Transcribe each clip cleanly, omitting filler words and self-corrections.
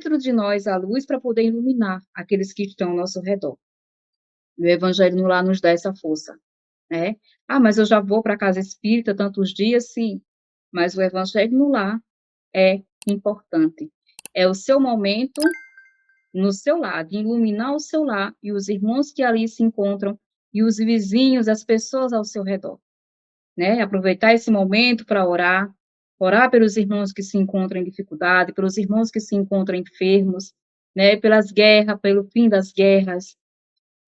dentro de nós a luz para poder iluminar aqueles que estão ao nosso redor. E o Evangelho no lar nos dá essa força, né? Ah, mas eu já vou para a casa espírita tantos dias, sim, mas o Evangelho no lar é importante. É o seu momento no seu lar, de iluminar o seu lar e os irmãos que ali se encontram e os vizinhos, as pessoas ao seu redor, né? Aproveitar esse momento para orar, orar pelos irmãos que se encontram em dificuldade, pelos irmãos que se encontram enfermos, né? Pelas guerras, pelo fim das guerras.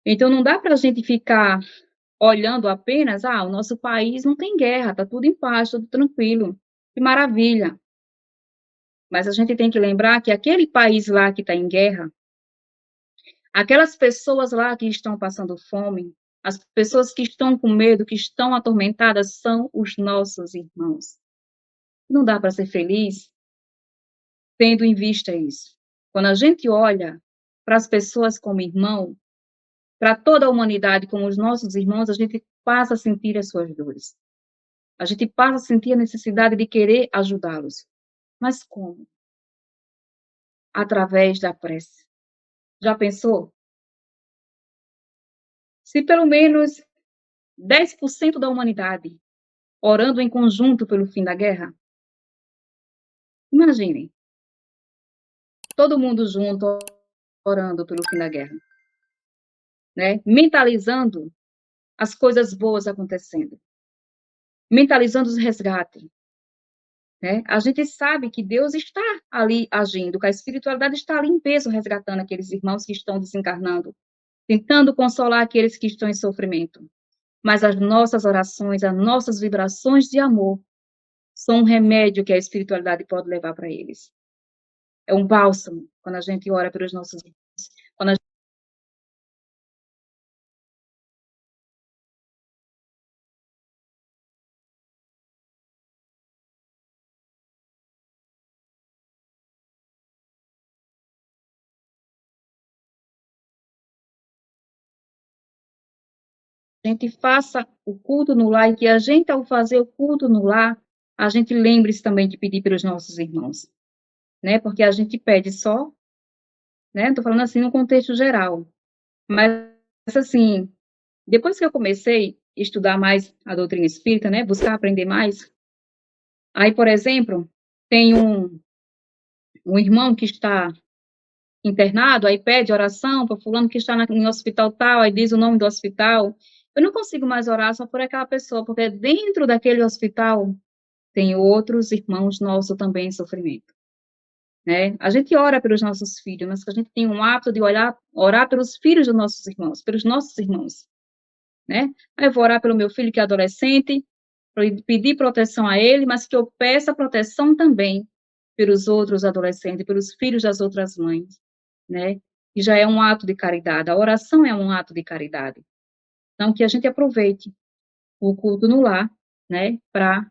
Então, não dá para a gente ficar olhando apenas, o nosso país não tem guerra, está tudo em paz, tudo tranquilo, que maravilha. Mas a gente tem que lembrar que aquele país lá que está em guerra, aquelas pessoas lá que estão passando fome, as pessoas que estão com medo, que estão atormentadas, são os nossos irmãos. Não dá para ser feliz tendo em vista isso. Quando a gente olha para as pessoas como irmão, para toda a humanidade como os nossos irmãos, a gente passa a sentir as suas dores. A gente passa a sentir a necessidade de querer ajudá-los. Mas como? Através da prece. Já pensou? Se pelo menos 10% da humanidade orando em conjunto pelo fim da guerra, imaginem, todo mundo junto orando pelo fim da guerra, né? Mentalizando as coisas boas acontecendo, mentalizando os resgates, né? A gente sabe que Deus está ali agindo, que a espiritualidade está ali em peso resgatando aqueles irmãos que estão desencarnando, tentando consolar aqueles que estão em sofrimento. Mas as nossas orações, as nossas vibrações de amor são um remédio que a espiritualidade pode levar para eles. É um bálsamo quando a gente ora pelos nossos irmãos, quando a gente faça o culto no lar e que a gente, ao fazer o culto no lar, a gente lembre-se também de pedir pelos nossos irmãos, né? Porque a gente pede só, né? Estou falando assim no contexto geral, mas assim, depois que eu comecei a estudar mais a doutrina espírita, né? Buscar aprender mais, aí, por exemplo, tem um irmão que está internado, aí pede oração para fulano que está em hospital tal, aí diz o nome do hospital. Eu não consigo mais orar só por aquela pessoa, porque dentro daquele hospital tem outros irmãos nossos também em sofrimento, né? A gente ora pelos nossos filhos, mas a gente tem um hábito de orar pelos filhos dos nossos irmãos, pelos nossos irmãos, né? Aí eu vou orar pelo meu filho que é adolescente, pedir proteção a ele, mas que eu peça proteção também pelos outros adolescentes, pelos filhos das outras mães, né? E já é um ato de caridade. A oração é um ato de caridade. Então, que a gente aproveite o culto no lar, né? Para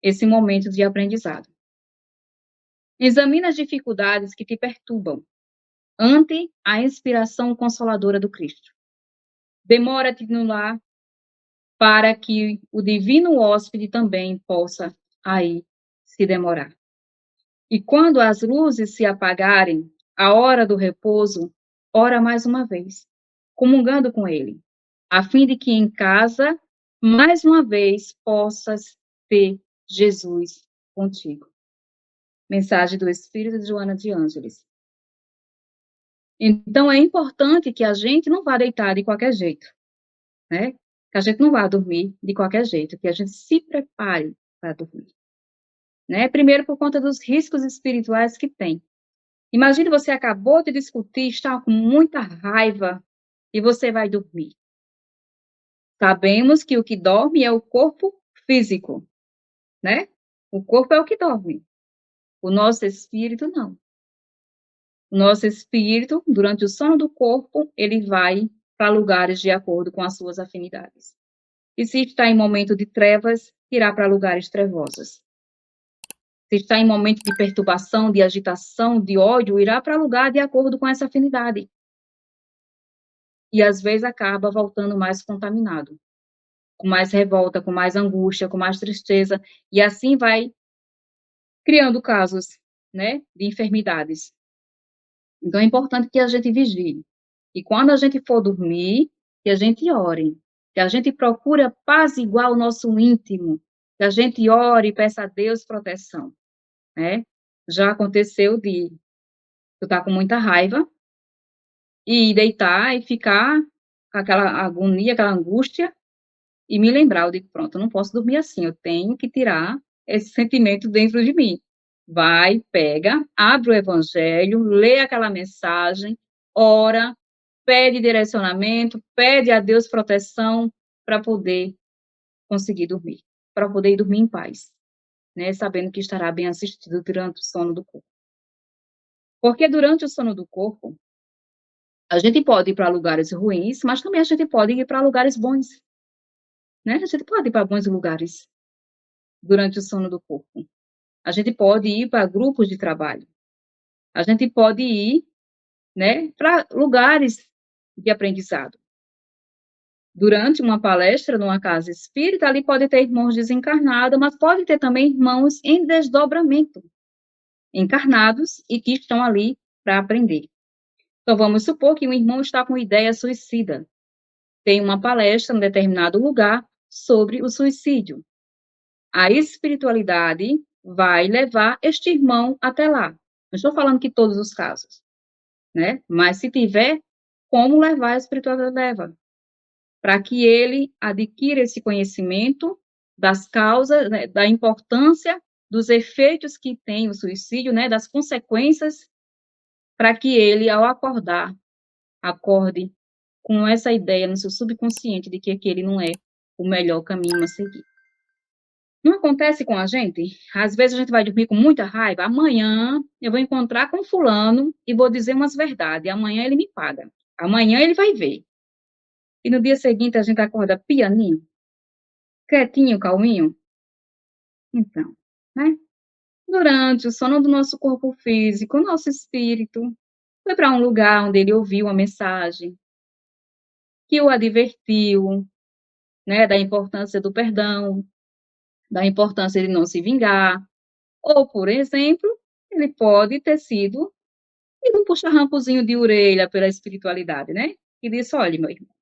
esse momento de aprendizado. Examine as dificuldades que te perturbam ante a inspiração consoladora do Cristo. Demora-te no lar para que o divino hóspede também possa aí se demorar. E quando as luzes se apagarem, a hora do repouso, ora mais uma vez, comungando com ele, a fim de que em casa, mais uma vez, possas ter Jesus contigo. Mensagem do Espírito de Joana de Ângeles. Então, é importante que a gente não vá deitar de qualquer jeito, né? Que a gente não vá dormir de qualquer jeito, que a gente se prepare para dormir, né? Primeiro, por conta dos riscos espirituais que tem. Imagine você acabou de discutir, está com muita raiva e você vai dormir. Sabemos que o que dorme é o corpo físico, né? O corpo é o que dorme. O nosso espírito, não. O nosso espírito, durante o sono do corpo, ele vai para lugares de acordo com as suas afinidades. E se está em momento de trevas, irá para lugares trevosos. Se está em momento de perturbação, de agitação, de ódio, irá para lugar de acordo com essa afinidade. E às vezes acaba voltando mais contaminado, com mais revolta, com mais angústia, com mais tristeza, e assim vai criando casos, né, de enfermidades. Então, é importante que a gente vigie. E quando a gente for dormir, que a gente ore, que a gente procure apaziguar o nosso íntimo, que a gente ore e peça a Deus proteção, né? Já aconteceu de eu estar com muita raiva e deitar e ficar com aquela agonia, aquela angústia, e me lembrar, eu digo, pronto, eu não posso dormir assim, eu tenho que tirar esse sentimento dentro de mim. Vai, pega, abre o evangelho, lê aquela mensagem, ora, pede direcionamento, pede a Deus proteção para poder conseguir dormir, para poder dormir em paz, né, sabendo que estará bem assistido durante o sono do corpo. Porque durante o sono do corpo, a gente pode ir para lugares ruins, mas também a gente pode ir para lugares bons, né? A gente pode ir para bons lugares durante o sono do corpo. A gente pode ir para grupos de trabalho. A gente pode ir, né, para lugares de aprendizado. Durante uma palestra numa casa espírita, ali pode ter irmãos desencarnados, mas pode ter também irmãos em desdobramento, encarnados e que estão ali para aprender. Então, vamos supor que um irmão está com ideia suicida. Tem uma palestra em determinado lugar sobre o suicídio. A espiritualidade vai levar este irmão até lá. Não estou falando que todos os casos, né? Mas se tiver, como levar, a espiritualidade leva, para que ele adquira esse conhecimento das causas, né, da importância dos efeitos que tem o suicídio, né, das consequências, para que ele, ao acordar, acorde com essa ideia no seu subconsciente de que aquele não é o melhor caminho a seguir. Não acontece com a gente? Às vezes a gente vai dormir com muita raiva. Amanhã eu vou encontrar com fulano e vou dizer umas verdades. Amanhã ele me paga. Amanhã ele vai ver. E no dia seguinte a gente acorda pianinho, quietinho, calminho. Então, né? Durante o sono do nosso corpo físico, o nosso espírito foi para um lugar onde ele ouviu uma mensagem que o advertiu, né, da importância do perdão, da importância de não se vingar. Ou, por exemplo, ele pode ter sido um puxa-rampozinho de orelha pela espiritualidade, né? E disse, olha, meu irmão,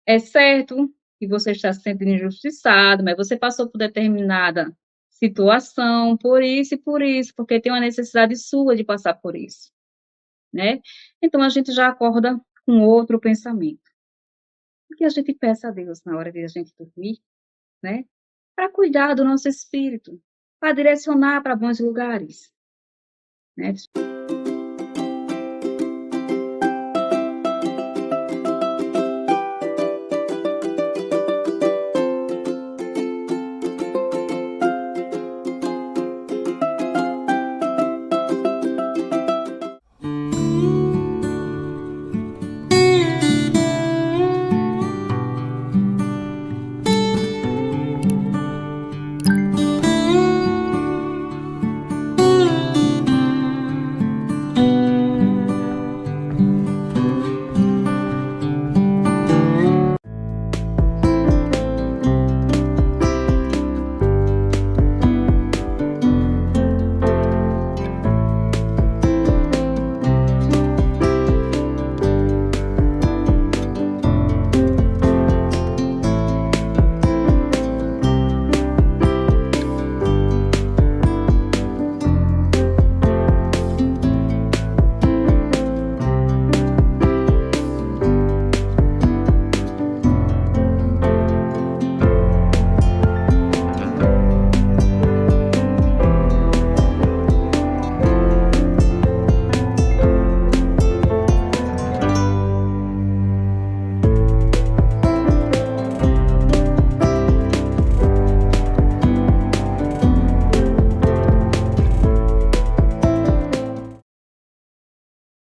é certo que você está se sentindo injustiçado, mas você passou por determinada situação, por isso e por isso, porque tem uma necessidade sua de passar por isso, né? Então, a gente já acorda com outro pensamento. O que a gente peça a Deus na hora de a gente dormir, né? Para cuidar do nosso espírito, para direcionar para bons lugares, né?